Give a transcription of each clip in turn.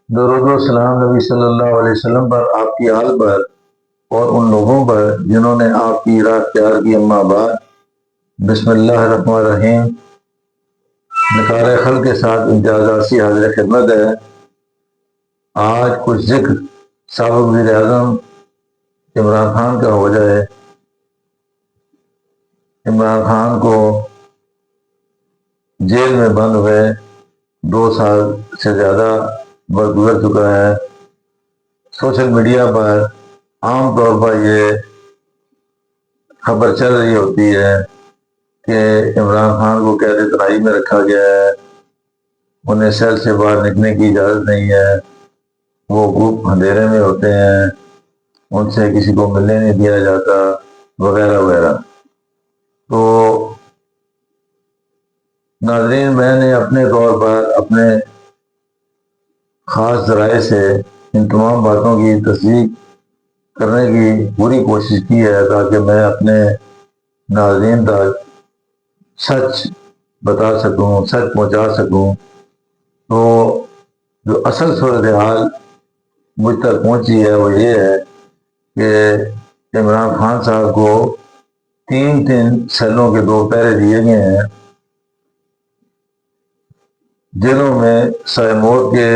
درود و سلام نبی صلی اللہ علیہ وسلم پر، آپ کی آل پر اور ان لوگوں پر جنہوں نے آپ کی راہ اختیار کی۔ اما بعد، بسم اللہ الرحمن الرحیم۔ نثار خلق کے ساتھ امتیازات سے حاضر خدمت ہے۔ آج کچھ ذکر سابق وزیر اعظم عمران خان کا ہو جائے۔ عمران خان کو جیل میں بند ہوئے 2 سال سے زیادہ وقت گزر چکا ہے۔ سوشل میڈیا پر عام طور پر یہ خبر چل رہی ہوتی ہے کہ عمران خان کو قید تنہائی میں رکھا گیا ہے، انہیں سیل سے باہر نکلنے کی اجازت نہیں ہے، وہ گروپ اندھیرے میں ہوتے ہیں، ان سے کسی کو ملنے نہیں دیا جاتا، وغیرہ وغیرہ۔ تو ناظرین، میں نے اپنے طور پر اپنے خاص ذرائع سے ان تمام باتوں کی تصدیق کرنے کی پوری کوشش کی ہے تاکہ میں اپنے ناظرین تک سچ بتا سکوں، سچ پہنچا سکوں۔ تو جو اصل صورتحال مجھ تک پہنچی ہے وہ یہ ہے کہ عمران خان صاحب کو 3 سیلوں کے 2 پہرے دیے گئے ہیں، جنہوں میں سائے موت کے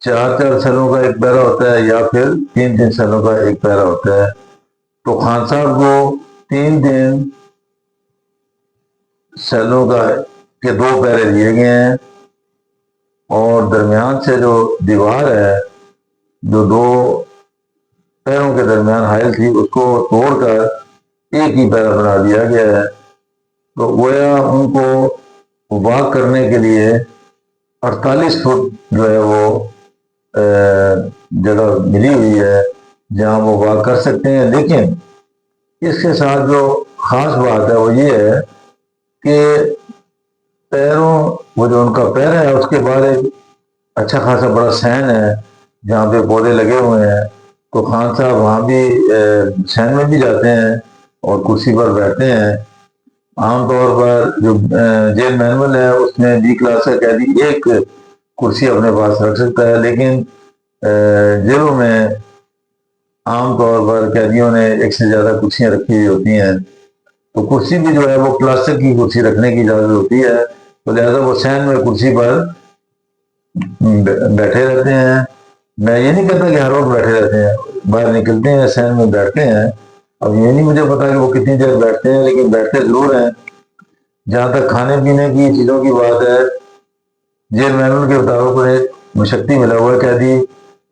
4 سیلوں کا ایک پہرا ہوتا ہے یا پھر 3 سیلوں کا ایک پہرا ہوتا ہے۔ تو خان صاحب کو 3 سیلوں کے 2 پہرے دیے گئے ہیں، اور درمیان سے جو دیوار ہے جو 2 پیروں کے درمیان حائل تھی اس کو توڑ کر ایک ہی پیرا بنا دیا گیا ہے۔ تو گویا ان کو واک کرنے کے لیے 48 فٹ جو ہے وہ جگہ ملی ہوئی ہے جہاں وہ واک کر سکتے ہیں۔ لیکن اس کے ساتھ جو خاص بات ہے وہ یہ ہے کہ وہ جو ان کا پیر ہے اس کے بعد ایک اچھا خاصا بڑا سین ہے جہاں پہ پودے لگے ہوئے ہیں۔ تو خان صاحب وہاں بھی سین میں بھی جاتے ہیں اور کرسی پر بیٹھتے ہیں۔ عام طور پر جو جیل مینول ہے اس میں B کلاس کا قیدی ایک کرسی اپنے پاس رکھ سکتا ہے، لیکن جیلوں میں عام طور پر قیدیوں نے 1 سے زیادہ کرسیاں رکھی ہوئی ہوتی ہیں۔ تو کرسی بھی جو ہے وہ پلاسٹک کی کرسی رکھنے کی اجازت ہوتی ہے، تو لہذا وہ سین میں کرسی پر بیٹھے رہتے ہیں۔ میں یہ نہیں کہتا کہ ہر وقت بیٹھے رہتے ہیں، باہر نکلتے ہیں سین میں بیٹھتے ہیں۔ اب یہ نہیں مجھے پتا کہ وہ کتنی دیر بیٹھتے ہیں، لیکن بیٹھتے ضرور ہیں۔ جہاں تک کھانے پینے کی چیزوں کی بات ہے، جیل مینول کے مطابق انہیں مشقتی ملا ہوا ہے قیدی،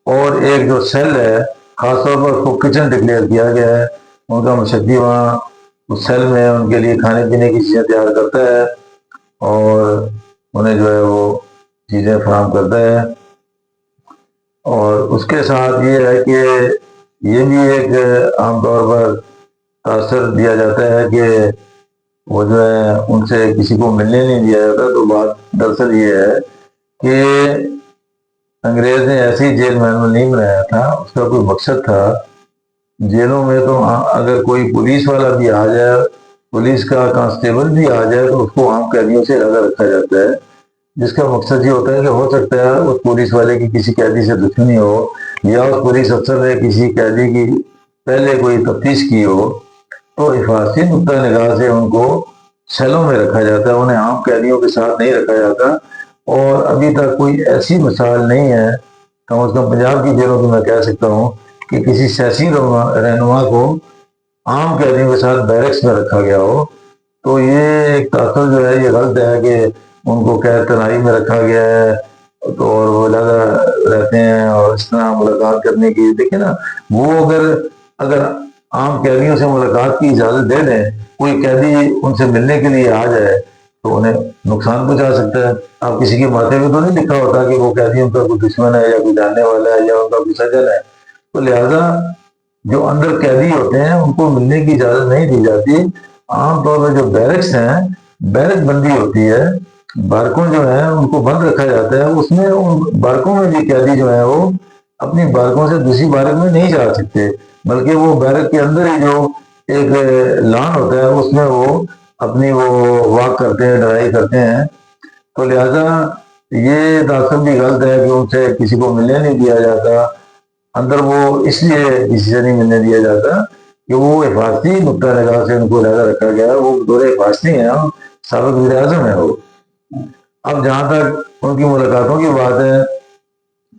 اور ایک جو سیل ہے خاص طور پر اس کو کچن ڈکلیئر کیا گیا ہے، ان کا مشقتی وہاں اس سیل میں ان کے لیے کھانے پینے کی چیزیں تیار کرتا ہے اور انہیں جو ہے وہ چیزیں فراہم کرتا ہے۔ اور اس کے ساتھ یہ ہے کہ یہ بھی ایک عام طور پر تاثر دیا جاتا ہے کہ وہ جو ہے ان سے کسی کو ملنے نہیں دیا جاتا۔ تو بات دراصل یہ ہے کہ انگریز نے ایسی جیل مینول نہیں بنایا تھا، اس کا کوئی مقصد تھا۔ جیلوں میں تو اگر کوئی پولیس والا بھی آ جائے، پولیس کا کانسٹیبل بھی آ جائے، تو اس کو عام قیدیوں سے الگ رکھا جاتا ہے، جس کا مقصد یہ ہوتا ہے کہ ہو سکتا ہے اس پولیس والے کی کسی قیدی سے دشمنی ہو، یا اس پولیس افسر نے کسی قیدی کی پہلے کوئی تفتیش کی ہو، تو حفاظتی نقطہ نگاہ سے ان کو سیلوں میں رکھا جاتا ہے، انہیں عام قیدیوں کے ساتھ نہیں رکھا جاتا۔ اور ابھی تک کوئی ایسی مثال نہیں ہے، کم از کم پنجاب کی جیلوں کی میں کہہ سکتا ہوں، کہ کسی سیاسی رہنما کو عام قیدیوں کے ساتھ بیرکس میں رکھا گیا ہو۔ تو یہ ایک تاثر جو ہے یہ غلط ہے کہ ان کو قید تنہائی میں رکھا گیا ہے، تو اور وہ لگا رہتے ہیں اور اس طرح ملاقات کرنے کی دیکھیں نا، وہ اگر عام قیدیوں سے ملاقات کی اجازت دے دیں، کوئی قیدی ان سے ملنے کے لیے آ جائے تو انہیں نقصان پہنچا سکتا ہے۔ اب کسی کے ماتھے میں تو نہیں لکھا ہوتا کہ وہ قیدیوں کا کوئی دشمن ہے یا کوئی جاننے والا ہے یا ان کا کوئی سجن ہے۔ تو لہذا جو اندر قیدی ہوتے ہیں ان کو ملنے کی اجازت نہیں دی جاتی۔ عام طور پر جو بیرکس ہیں، بیرک بندی ہوتی ہے، بارکوں جو ہیں ان کو بند رکھا جاتا ہے، اس میں ان بارکوں میں بھی قیدی جو ہیں وہ اپنی بارکوں سے دوسری بارک میں نہیں جا سکتے، بلکہ وہ بیرک کے اندر ہی جو ایک لان ہوتا ہے اس میں وہ اپنی وہ واک کرتے ہیں، ڈرائی کرتے ہیں۔ تو لہذا یہ تعصب بھی غلط ہے کہ ان سے کسی کو ملنے نہیں دیا جاتا. اندر وہ اس لیے کسی سے نہیں ملنے دیا جاتا کہ وہ حفاظتی نقطۂ نگاہ سے ان کو علیحدہ رکھا گیا ہے. وہ دور حفاظتی ہیں، سابق وزیر اعظم ہے وہ. اب جہاں تک ان کی ملاقاتوں کی بات ہے،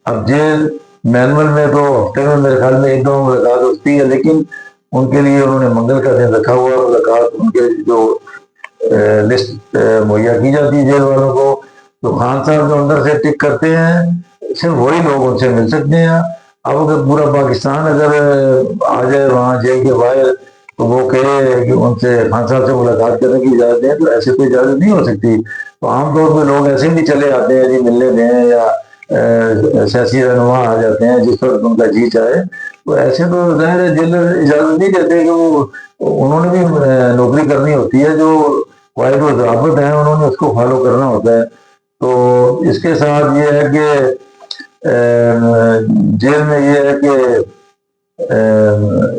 اب جیل مینول میں تو ہفتے میں میرے خیال میں ایک دو ملاقات ہوتی ہے، لیکن ان کے لیے انہوں نے منگل کا دن رکھا ہوا ملاقات. ان کے جو لسٹ مہیا کی جاتی ہے جیل والوں کو، تو خان صاحب جو اندر سے ٹک کرتے ہیں صرف وہی لوگ ان سے مل سکتے ہیں. اب اگر پورا پاکستان اگر آ جائے وہاں جیل کے باہر تو وہ کہے کہ ان سے خان صاحب سے ملاقات کرنے کی اجازت دیں، تو ایسے کوئی اجازت نہیں ہو سکتی. تو عام طور پہ لوگ ایسے بھی چلے آتے ہیں جی ملنے دیں، یا سیاسی رہنما آ جاتے ہیں جس پر ان کا جی چاہے. تو ایسے تو ظاہر ہے جیل اجازت نہیں دیتے کہ وہ انہوں نے بھی نوکری کرنی ہوتی ہے، جو قواعد و ضوابط ہیں انہوں نے اس کو فالو کرنا ہوتا ہے. تو اس کے ساتھ یہ ہے کہ جیل میں یہ ہے کہ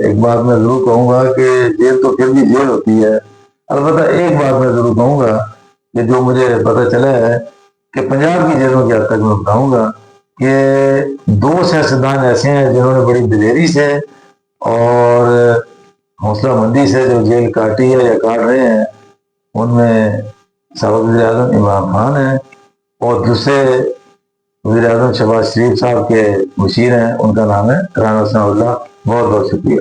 ایک بات میں ضرور کہوں گا کہ جیل تو پھر بھی جیل ہوتی ہے. البتہ ایک بات میں ضرور کہوں گا کہ جو مجھے پتہ چلا ہے کہ پنجاب کی جیلوں کی حد تک میں بتاؤں گا کہ دو سیاستدان ایسے ہیں جنہوں نے بڑی دلیری سے اور حوصلہ مندی سے جو جیل کاٹی ہے یا کاٹ رہے ہیں. ان میں سابق وزیر اعظم عمران خان ہیں، اور دوسرے وزیر اعظم شہباز شریف صاحب کے مشیر ہیں، ان کا نام ہے رانا ثناء اللہ. بہت بہت شکریہ.